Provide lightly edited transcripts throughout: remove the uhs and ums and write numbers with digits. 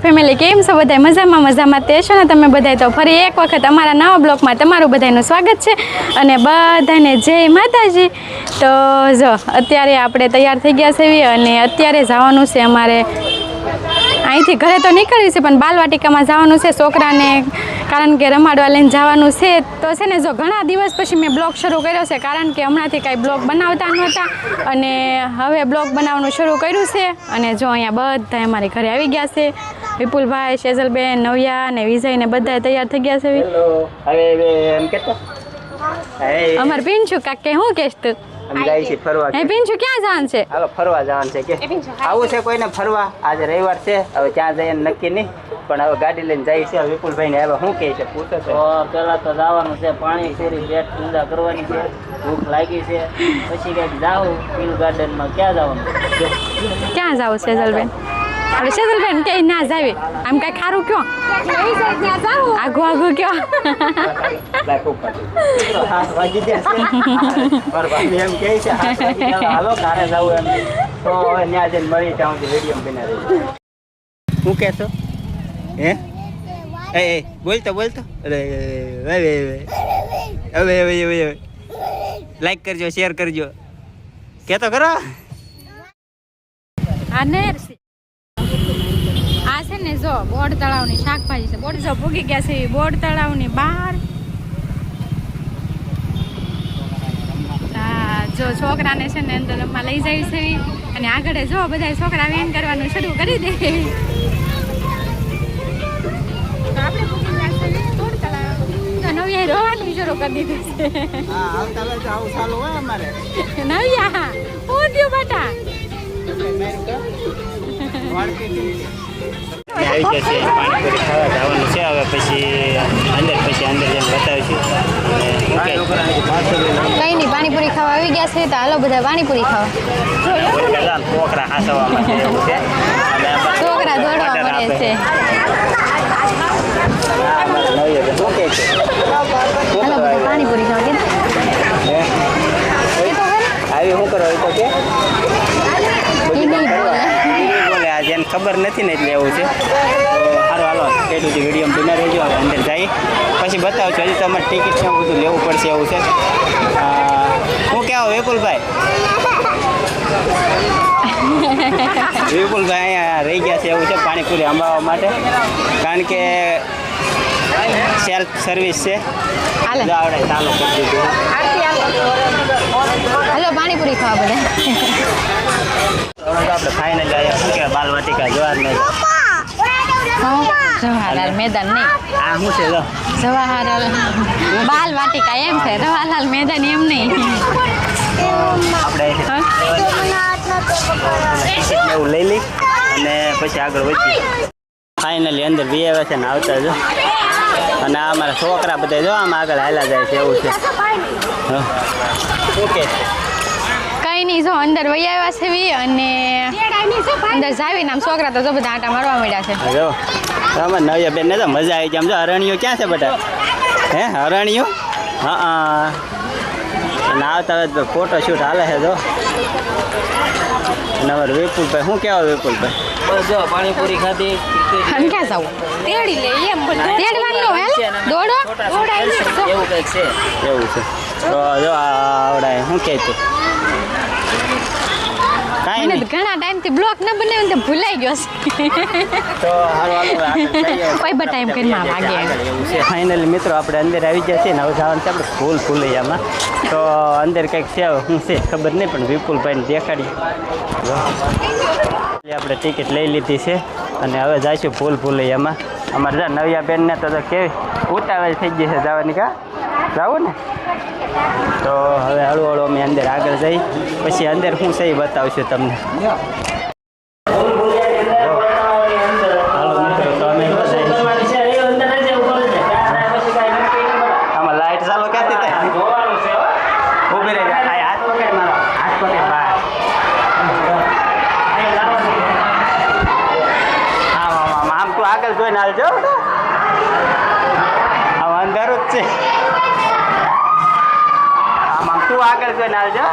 Family કેમ છો બધા મજામાં તે છો ને તમે બધા તો ફરી એક વખત અમારા નવા બ્લોગમાં તમારું બધાનું સ્વાગત છે અને બધાને જય માતાજી। તો જો અત્યારે આપણે તૈયાર થઈ ગયા છે અને અત્યારે જવાનું છે અમારે અહીંથી ઘરે તો નીકળી છે પણ બાલવાટિકામાં જવાનું છે છોકરાને કારણ કે રમાડવા લઈને જવાનું છે। તો છે ને જો ઘણા દિવસ પછી મેં બ્લોગ શરૂ કર્યો છે કારણ કે હમણાંથી કાંઈ બ્લોગ બનાવતા નહોતા અને હવે બ્લોગ બનાવવાનું શરૂ કર્યું છે। અને જો અહીંયા બધા અમારી ઘરે આવી ગયા છે, વિપુલભાઈ, સેજલબેન, નવ્યા અને વિજય ને બધા તૈયાર થઈ ગયા છે। અમાર પિંચુ કાકે શું કહેશ તું? જાય છે ફરવા। હે પિંચુ ક્યાં જવાનું છે? હાલો ફરવા જવાનું છે કે આવું છે કોઈને ફરવા? આજે રવિવાર છે, હવે ક્યાં જઈએ નક્કી નહીં પણ હવે ગાડી લઈને જાય છે વિપુલભાઈ ને। હવે શું કહે છે પૂછો છે? પેલા તો જવાનું છે પાણી પૂરી પેટ ઠંડા કરવાની છે, ભૂખ લાગી છે, પછી કઈક જાવ હિલ ગાર્ડન માં। ક્યાં જવાનું? ક્યાં જાવ સેજલબેન? હવે સેજલબેન કે ના જાવી આમ કઈ ખારું કયો આગો આગો કયો વાગી ગયા પર ભાઈ એમ કહે છે હાલો કારે જાવ એમ તો હવે ત્યાં જઈને મળી ત્યાં વિડીયો બનાવી। શું કહેતો હે? એ બોલતો હવે લાઈક કરજો, શેર કરજો, કહેતો કરો। આ છે ને જો બોડ તળાવની શાકભાજી છે। બોડ જો ભૂગી ગયા છે બોડ તળાવની બહાર। જો છોકરાને છે ને અંદર રમવા લઈ જાય છે અને આગળ જો બધા છોકરા વેન કરવાનું શરૂ કરી દે। તો આપણે ભૂગી ગયા છે બોડ તળાવ તો નવ્યા રોવાનું શરૂ કરી દીધું છે। નવ્યા હું થયું બેટા? આવી ગયા છે પાણીપુરી ખાવા જવાનું છે હવે પછી અંદર જઈને બતાવીશું। કઈ નહીં પાણીપુરી ખાવા આવી ગયા છે તો હાલો બધા પાણીપુરી ખાવા। છોકરા હાસવામાં છે એવું છે, છોકરા દોડવા મળે છે। શું કહે છે? હાલો બધા પાણીપુરી ખાવા આવી શું કરો તો કે જેને ખબર નથી ને એટલે એવું છે। સારું હાલો કઈ સુધી વિડીયો બિના રહેજો, હવે અંદર જઈ પછી બતાવજો। હજી તમારે ટિકિટ શું બધું લેવું પડશે એવું છે। શું કહેવો વિપુલભાઈ? વિપુલભાઈ અહીંયા રહી ગયા છે એવું છે પાણીપુરી અંબાવવા માટે કારણ કે સેલ્ફ સર્વિસ છે। આવડે ચાલુ કરી દીધું। હાલો પાણીપુરી ખાવા બધા। આપણે ફાઇનલ આવ્યા શું કહેવાય બાલવાટિકા જવાહરલાલ મેદાન નહીં, આ શું છે? જવાહરલાલ બાલવાટિકા એમ છે, જવાહરલાલ મેદાન એમ નહીં। આપણે એવું લઈ લઈ અને પછી આગળ વધીએ। ફાઇનલી અંદર બી આવ્યા છે ને આવતા જો અને આ અમારા છોકરા બધા જો આમ આગળ હાલા જાય છે એવું છે। ઓકે કઈ નહીં જો અંદર વહી આવ્યા છે અને અંદર જાવીને આમ છોકરા તો જો બધા આટા મારવા મળ્યા છે। જો આમાં નવ્યા બેન ને તો મજા આવી જાય। આમ જો હરણીઓ ક્યાં છે બધા? હે હરણીઓ? હા અને આવતા ફોટો શૂટ હાલે છે જો। અને અમારે વિપુલભાઈ શું કહેવા? વિપુલભાઈ જો પાણીપુરી ખાધી ક્યાં જાવ? તેડી લે એમ તેડવાનું હે દોડો એવું કંઈક છે એવું છે। તો જો આવડાય શું કહે તું? કાંઈ નહીં, ઘણા ટાઈમથી બ્લોક ન બનાવ્યો તો ભૂલાઈ ગયો છે તો કોઈ બટ ટાઈમ કરીને લાગે એવું છે। ફાઇનલી મિત્રો આપણે અંદર આવી ગયા છીએ ને હવે જવાનું છે આપણે ફૂલૈયામાં। તો અંદર કંઈક છે શું છે ખબર નહીં પણ વિપુલભાઈને દેખાડી આપણે ટિકિટ લઈ લીધી છે અને હવે જઈશું ફૂલૈયામાં। અમારે જા નવ્યા બેનને તો કેવી ઉતાવળ થઈ ગઈ છે જવાની। કા જાવું ને? તો હવે હળવું અમે અંદર આગળ જઈ પછી અંદર શું છે એ બતાવશું તમને। આમાં લાઈટ ચાલુ ક્યાંથી થાય? ઉભી રહી જાય હાથ પકડ મારો હાથ પકડ બહાર। આમ તું આગળ જોઈને હાલજો, આમ અંધારું જ છે। આમ તું આગળ જોઈને હાલજો।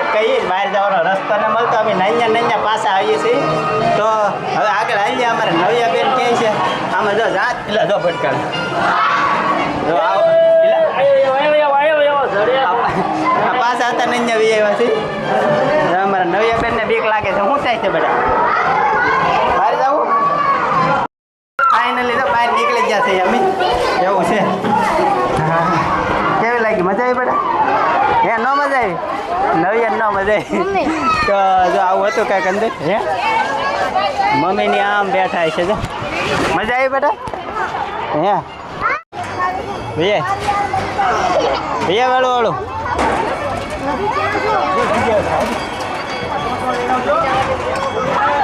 કહીએ બહાર જવાનો રસ્તો ન મળતો અમે નૈયા પાછા આવીએ છીએ તો હવે આગળ આવીએ અમારે નવિયા બેન કહે છે આમાં જો જાત પેલા જો ભટકાળ જો આવો પાછા હતા નૈયા વી આવ્યા છે અમારા નવિયા બેનને બીક લાગે છે શું થાય છે બધા બહાર જવું ફાઇનલી તો બહાર નીકળી ગયા છે અમે એવું છે કેવી લાગી મજા આવી બેટા હે ન મજા આવી નવી ન મજા આવી તો જો આવું હતું કાંઈક અંદર હે મમ્મીની આમ બેઠા છે જો મજા આવી બેટા હે ભૈયા વાળું વાળું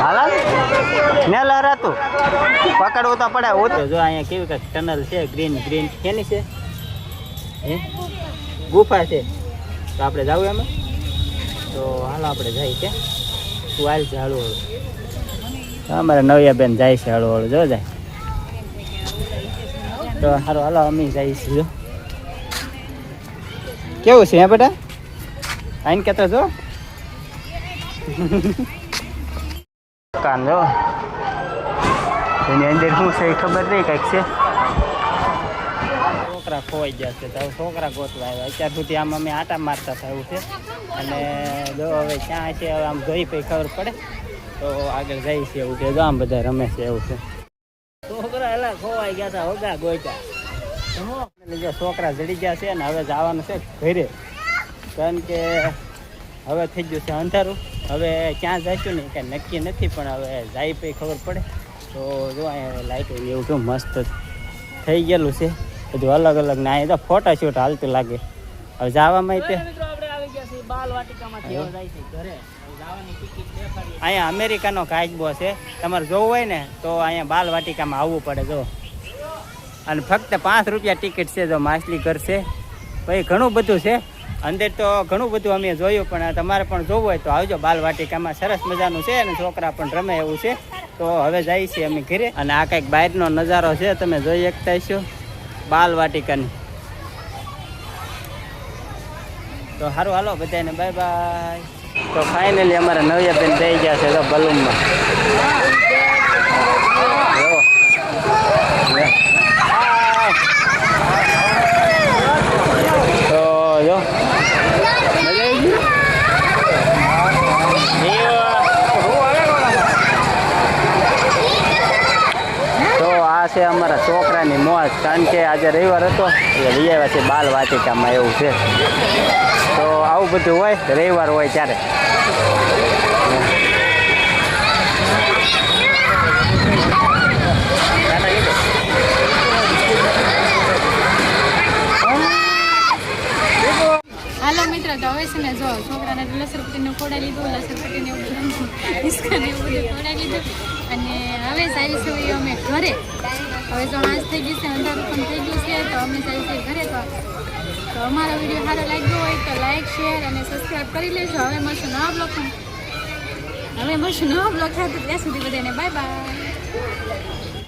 હાલ ને લહરાતું પકડવું તો પડે ઉતર જો અહીંયા કેવી કંઈક ટનલ છે ગ્રીન ગ્રીન એની છે હે ગુફા છે તો આપણે જવું એમાં તો હાલો આપણે જઈએ કે તું હાલ છે હળવું હળવું અમારે નવિયા બેન જાય છે હળવું હળવું જો જાય તો સારું હાલો અમે જઈએ છીએ જો કેવું છે હે બેટા આઈને કહેતો છો કાન જો એની અંદર શું છે એ ખબર નહીં કંઈક છે છોકરા ખોવાઈ ગયા છે તો છોકરા ગોતવા આવ્યા અત્યાર સુધી આમ અમે આટા મારતા હતા એવું છે અને જો હવે ક્યાં છે હવે આમ જોઈ પછી ખબર પડે તો આગળ જાય છે એવું છે જો આમ બધા રમે છે એવું છે છોકરા એલા ખોવાઈ ગયા હતા હોગા ગોઈતા લીધે છોકરા જડી ગયા છે ને હવે જવાનું છે ઘરે કારણ કે હવે થઈ ગયું છે અંધારું હવે ક્યાં જઈશું ને કાંઈ નક્કી નથી પણ હવે જાય પછી ખબર પડે તો જો અહીંયા લાઈટ એવું કેવું મસ્ત થઈ ગયેલું છે બધું અલગ અલગ ને અહીંયા તો ફોટા શૂટ હાલતું લાગે હવે જવામાં તે અહીંયા અમેરિકાનો કાયદો છે તમારે જોવું હોય ને તો અહીંયા બાલવાટિકામાં આવવું પડે જો અને ફક્ત 5 રૂપિયા ટિકિટ છે જો માછલી ઘર છે પછી ઘણું બધું છે અંદર તો ઘણું બધું અમે જોયું પણ તમારે પણ જોવું હોય તો આવજો બાલવાટિકામાં સરસ મજાનું છે અને છોકરા પણ રમે એવું છે તો હવે જઈએ છીએ અમે ઘરે અને આ કંઈક બહારનો નજારો છે તમે જોઈ શકતા છો બાલવાટિકાની તો સારું હાલો બધાને બાય બાય તો ફાઇનલી અમારે નવિયા બેન થઈ ગયા છે તો બલૂનમાં તો જો તો આ છે અમારા છોકરાની મોજ કારણ કે આજે રવિવાર હતો એટલે લઈ આવ્યા છે બાલવાટિકામાં એવું છે તો આવું બધું હોય રવિવાર હોય ત્યારે હાલો મિત્રો તો હવે છે ને જો છોકરાને લસરપટ્ટીનું ખોડા લીધું લસરપટ્ટીને એવું બધું હિસકાને એવું બધું ખોડા લીધું અને હવે જઈશું અમે ઘરે હવે જો આજ થઈ ગઈ છે અંધારું પણ થઈ ગયું છે તો અમે જઈશું ઘરે તો અમારો વિડીયો સારો લાગ્યો હોય તો લાઈક શેર અને સબસ્ક્રાઈબ કરી લેજો હવે મળશું નવા બ્લોગ થાય તો ત્યાં સુધી બધાને બાય બાય